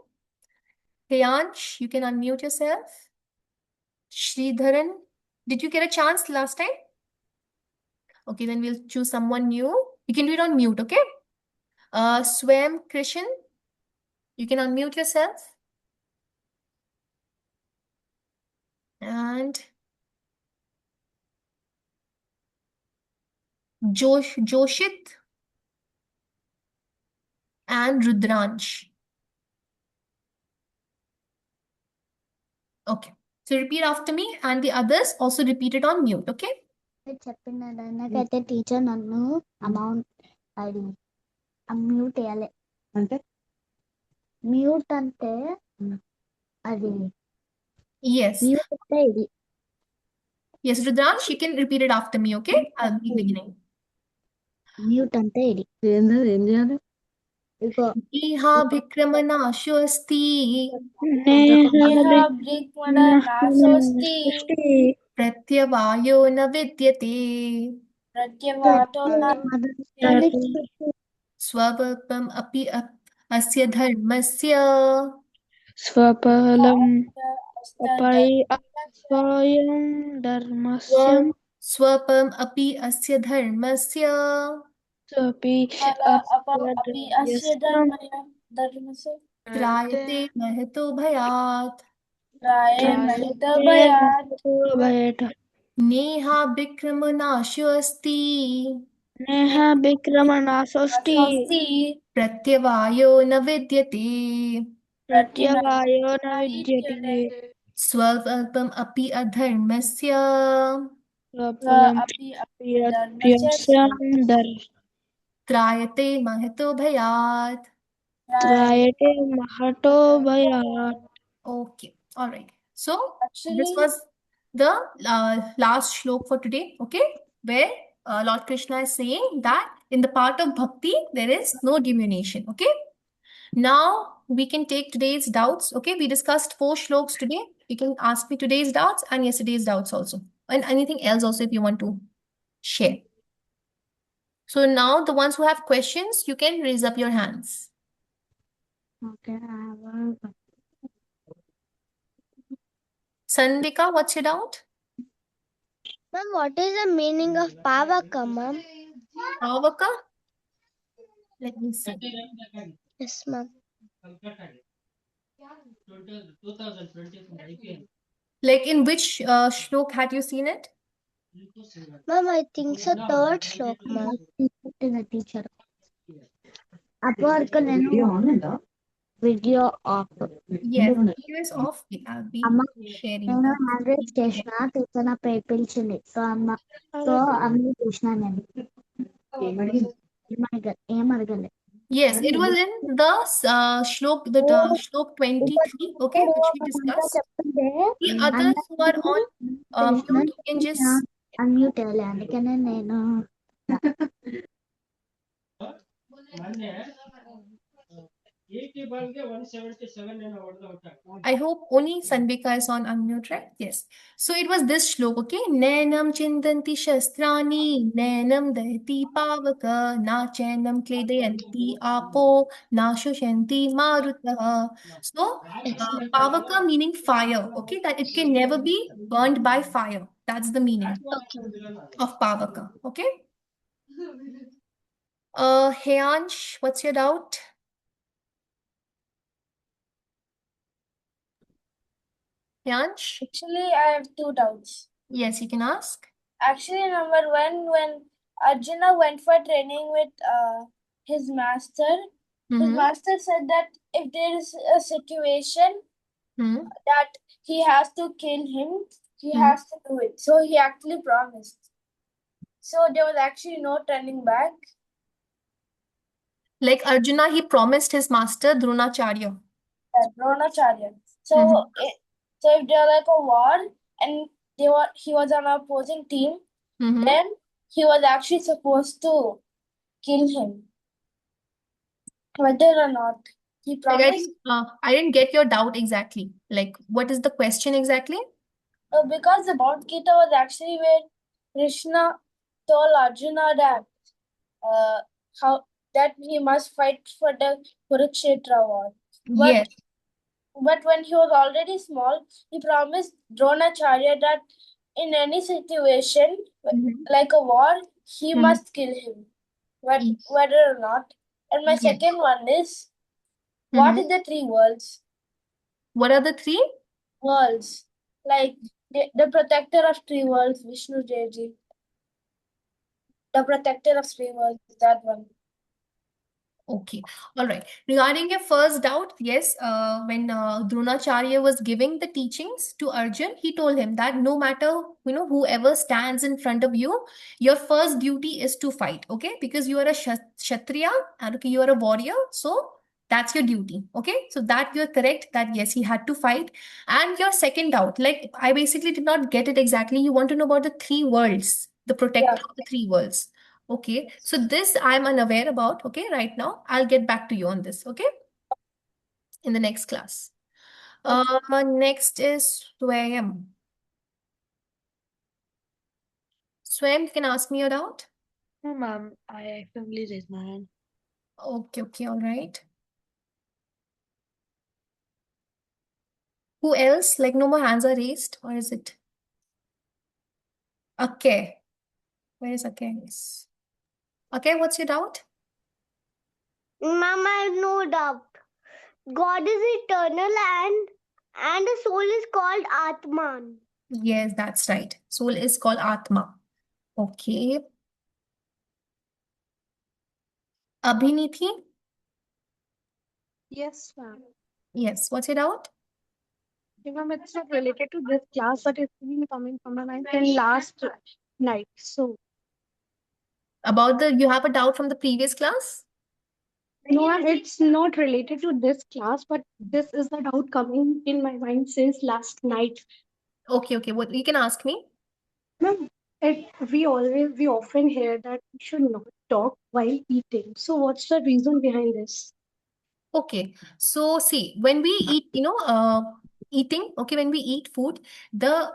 A: Kayansh, you can unmute yourself. Sridharan, did you get a chance last time? Okay, then we'll choose someone new. You can do it on mute, okay? Swam Krishan, you can unmute yourself. And Joshit and Rudransh. Okay. So repeat after me and the others also repeat it on mute, okay?
B: చెప్పినకైతే teacher నన్ను amount అది mute చేయాలి అంటే mute అంటే అది
A: Yes.
B: Mute అంటే ఇది
A: Yes, Rudransh, you can repeat it after me, okay? I'll be beginning.
B: Mute అంటే ఇది ఏం చేయాలి ఇగో
A: Iha Bhikramanaasho asti
C: ब्रिक्मणासोऽस्ति
A: Pratyavayo na vidyate
C: प्रत्यवातो न
A: Swabhapam api asya dharmasya
C: स्वफलम् स्वयं धर्मस्य
A: Swapam api asya dharmasya
C: स्वपि अस्य धर्मस्य धर्मस्य
A: त्रायते महतो भयात्
C: भयात्
A: नेहा विक्रमनाशोऽस्ति
C: नेहा विक्रमणाशोऽस्ति
A: प्रत्यवायो न विद्यते
C: प्रत्यवायो न विद्यते
A: स्वल्पम् अपि अधर्मस्य त्रायते महतो भयात्.
C: त्रायते महतो भयात्.
A: Okay, all right. So this was the last shlok for today, okay, where Lord Krishna is saying that in the part of bhakti there is no diminution, okay. Now we can take today's doubts, okay. We discussed 4 shloks today. You can ask me today's doubts and yesterday's doubts also, and anything else also if you want to share. So now the ones who have questions, you can raise up your hands.
E: Okay,
A: Sandika, what's your doubt?
B: Ma'am, what is the meaning of Pavaka, ma'am?
A: Pavaka? Let me see.
B: Yes, ma'am.
A: Like in which shlok had you seen it?
B: Ma'am, I think so. Third slok, ma'am.
E: teacher. Apart video off.
A: Yes, video is off. I'll be
E: Amma,
A: sharing
E: నేను
A: that.
E: Hand raise చేసిన teacher నా పేరు పిలిచింది so అన్ని చూసిన నేను ఏం అడగలే
A: Yes, it was in the shlok, the shlok 23, okay, which we discussed.
E: చెప్తుంటే
A: The others who are on mute, you can just
E: unmute అయ్యలే అందుకనే నేను
A: I hope only Sanvika is on unmute, right? Yes. So it was this shlok, okay? Nainam chindanti shastrani, nainam dahati pavaka, na chainam kledayanti apo, na shushanti marutaha. So, pavaka meaning fire, okay? That it can never be burned by fire. That's the meaning of pavaka, okay? Heyansh, what's your doubt? Heyansh?
C: Actually, I have two doubts.
A: Yes, you can ask.
C: Actually, number one, when Arjuna went for training with his master, his
A: Mhm.
C: master said that if there is a situation
A: Mhm.
C: that he has to kill him, he
A: Mhm.
C: has to do it. So he actually promised. So there was actually no turning back.
A: Like Arjuna, he promised his master Dronacharya.
C: Dronacharya. So,
A: Mhm.
C: so if they're like a war and he was on an opposing team,
A: Mhm.
C: then he was actually supposed to kill him. Whether or not he
A: Like
C: promised,
A: I didn't get your doubt exactly. Like, what is the question exactly?
C: because the Bhagavad Gita was actually where Krishna told Arjuna that how that he must fight for the Kurukshetra war.
A: Yes.
C: But when he was already small, he promised Dronacharya that in any situation,
A: Mhm.
C: like a war, he
A: Mhm.
C: must kill him,
A: Yes.
C: whether or not. And my
A: Yes.
C: second one is, what
A: Mhm.
C: is the three worlds?
A: What are the 3?
C: Worlds. Like the protector of three worlds, Vishnu Devi. The protector of three worlds, that one.
A: Okay, all right. Regarding your first doubt, yes, when Dronacharya was giving the teachings to Arjun, he told him that no matter, whoever stands in front of you, your first duty is to fight, okay? Because you are a Kshatriya, and okay, you are a warrior, so that's your duty, okay? So that you're correct, that yes, he had to fight. And your second doubt, like I basically did not get it exactly. You want to know about the 3 worlds, the protector of the 3 worlds. Okay, so this I'm unaware about. Okay, right now I'll get back to you on this. Okay, in the next class. Next is Swayam. Swayam, you can ask me your doubt.
C: No, ma'am, I actively raised my hand.
A: Okay, all right. Who else? Like no more hands are raised, or is it? Okay, where is okay? Okay, what's your doubt?
B: Ma'am, I have no doubt. God is eternal and the soul is called Atman.
A: Yes, that's right. Soul is called Atma. Okay. Abhinithi?
F: Yes, ma'am.
A: Yes, what's your doubt?
F: Ma'am, it's not related to this class, but it's been coming from my mind till last night. So,
A: About you have a doubt from the previous class?
F: no, ma'am, it's not related to this class, but this is the doubt coming in my mind since last night.
A: Okay, what you can ask me?
F: Ma'am, we often hear that we should not talk while eating. So, what's the reason behind this?
A: Okay, so see, when we eat, eating, okay, when we eat food, the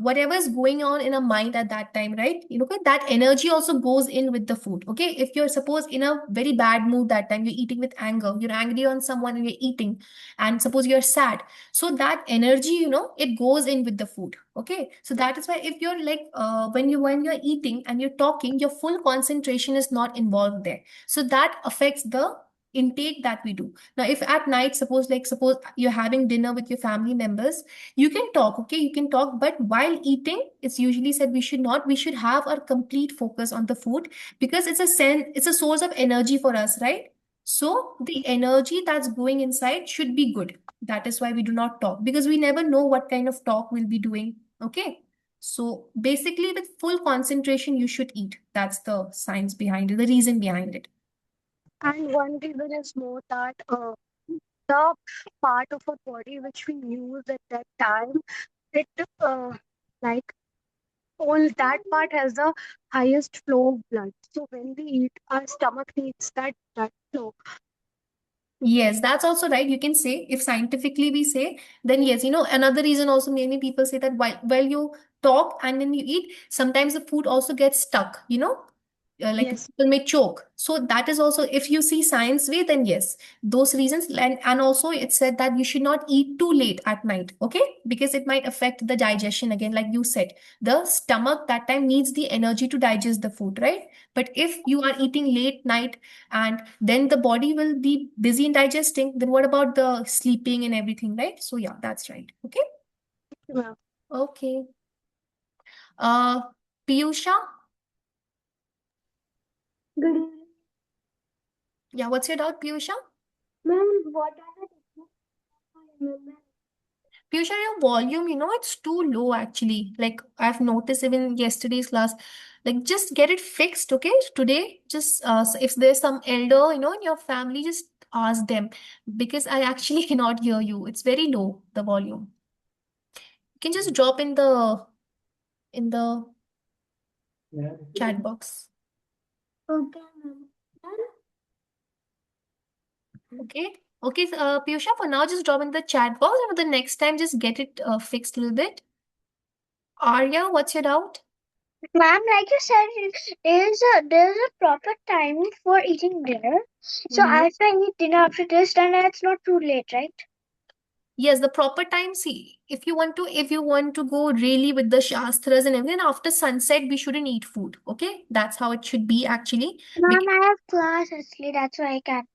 A: whatever's going on in our mind at that time, right? That energy also goes in with the food. Okay, if you're suppose in a very bad mood that time, you're eating with anger, you're angry on someone and you're eating, and suppose you're sad, so that energy, it goes in with the food. Okay, so that is why if you're like when you're eating and you're talking, your full concentration is not involved there. So that affects the intake that we do. Now, if at night, suppose you're having dinner with your family members, you can talk, okay, you can talk, but while eating, it's usually said we should have our complete focus on the food, because it's a source of energy for us, right? So the energy that's going inside should be good. That is why we do not talk, because we never know what kind of talk we'll be doing. Okay, so basically with full concentration you should eat. That's the science behind it, the reason behind it.
F: And one reason is more that the part of our body which we use at that time, it like all that part has the highest flow of blood. So when we eat, our stomach needs that blood flow.
A: Yes, that's also right. You can say, if scientifically we say, then yes, another reason also, many people say that while you talk and then you eat, sometimes the food also gets stuck, like
F: Yes.
A: people may choke. So that is also, if you see science way, then yes, those reasons. And also it said that you should not eat too late at night, okay? Because it might affect the digestion again, like you said. The stomach that time needs the energy to digest the food, right? But if you are eating late night and then the body will be busy in digesting, then what about the sleeping and everything, right? So yeah, that's right. Okay.
F: Well,
A: Okay. Piyusha?
B: Good evening.
A: Yeah, what's your doubt, Piyusha?
B: Ma'am, what are the
A: Piyusha, your volume, it's too low actually. Like I've noticed even yesterday's class. Like just get it fixed, okay? Today, just if there's some elder, in your family, just ask them, because I actually cannot hear you. It's very low, the volume. You can just drop in the chat box.
B: Okay, ma'am.
A: Okay. Okay, Piyusha, for now, just drop in the chat box, and for the next time, just get it fixed a little bit. Arya, what's your doubt?
B: Ma'am, like you said, there's a proper time for eating dinner. So
A: Mhm.
B: if I eat dinner after this, then it's not too late, right?
A: Yes, the proper time. See, if you want to go really with the shastras and everything, after sunset, we shouldn't eat food. Okay, that's how it should be actually.
B: Ma'am, I have class actually, that's why I can't.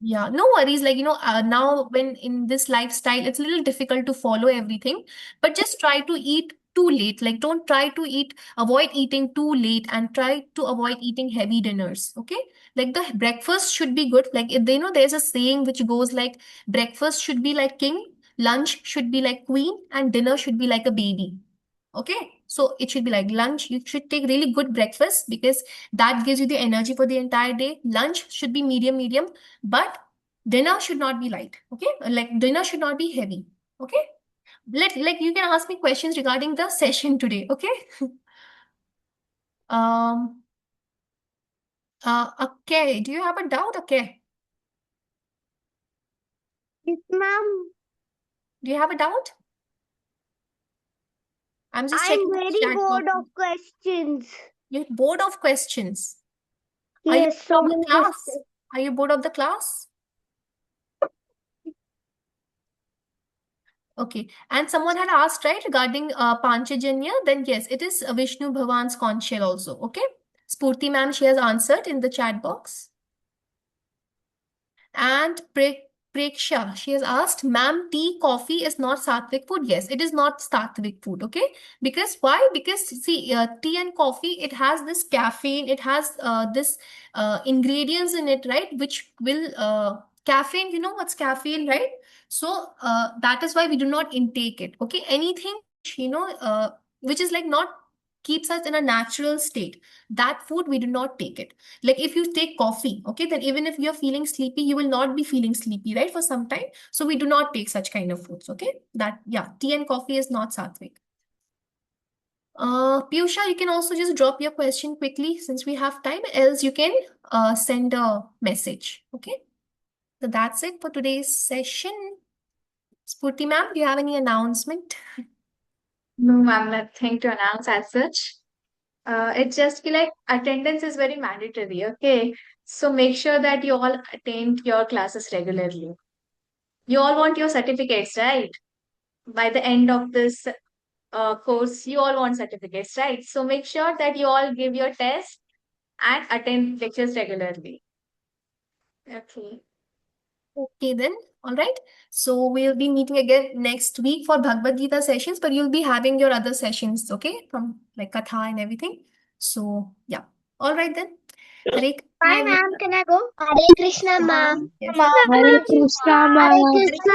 A: Yeah, no worries. Like, now when in this lifestyle, it's a little difficult to follow everything, but just try to eat too late. Like, don't try to avoid eating too late, and try to avoid eating heavy dinners. Okay. Like, the breakfast should be good. Like, there's a saying which goes like, breakfast should be like king, lunch should be like queen, and dinner should be like a baby. Okay. So it should be like lunch. You should take really good breakfast, because that gives you the energy for the entire day. Lunch should be medium, but dinner should not be light. Okay, like dinner should not be heavy. Okay, like you can ask me questions regarding the session today. Okay. um. Okay. Do you have a doubt? Okay.
B: Yes, ma'am.
A: Do you have a doubt? I'm just
B: I'm
A: checking the
B: very
A: chat
B: bored
A: box.
B: of questions.
A: You're bored of questions. Are you
B: Yes,
A: bored
B: so
A: of the
B: many
A: class?
B: questions.
A: Are you bored of the class? Okay. And someone had asked, right, regarding Panchajanya. Then yes, it is Vishnu Bhavan's conch shell also. Okay. Spurti ma'am, she has answered in the chat box. And Preksha, she has asked, ma'am, tea, coffee is not sattvic food. Yes, it is not sattvic food. Okay, because why? Because see, tea and coffee, it has this caffeine, it has this ingredients in it, right? Which will caffeine. You know what's caffeine, right? So that is why we do not intake it. Okay, anything which is like not keeps us in a natural state, that food we do not take it. Like if you take coffee, okay, then even if you're feeling sleepy, you will not be feeling sleepy, right, for some time. So we do not take such kind of foods, okay? That, yeah, tea and coffee is not sattvic. Piyusha, you can also just drop your question quickly since we have time, else you can send a message, okay? So that's it for today's session. Spurti ma'am, do you have any announcement?
G: No, ma'am, nothing to announce as such. It's just like attendance is very mandatory, okay? So make sure that you all attend your classes regularly. You all want your certificates, right? By the end of this course, you all want certificates, right? So make sure that you all give your test and attend lectures regularly. Okay.
A: Okay, then. All right. So we'll be meeting again next week for Bhagavad Gita sessions, but you'll be having your other sessions, okay, from like Katha and everything. So, yeah. All right, then. Hare Krishna,
B: Bye,
A: everyone.
B: ma'am. Can I go? Hare Krishna, ma'am.
A: Yes.
E: Hare Krishna,
B: Hare
E: ma'am.
B: Krishna.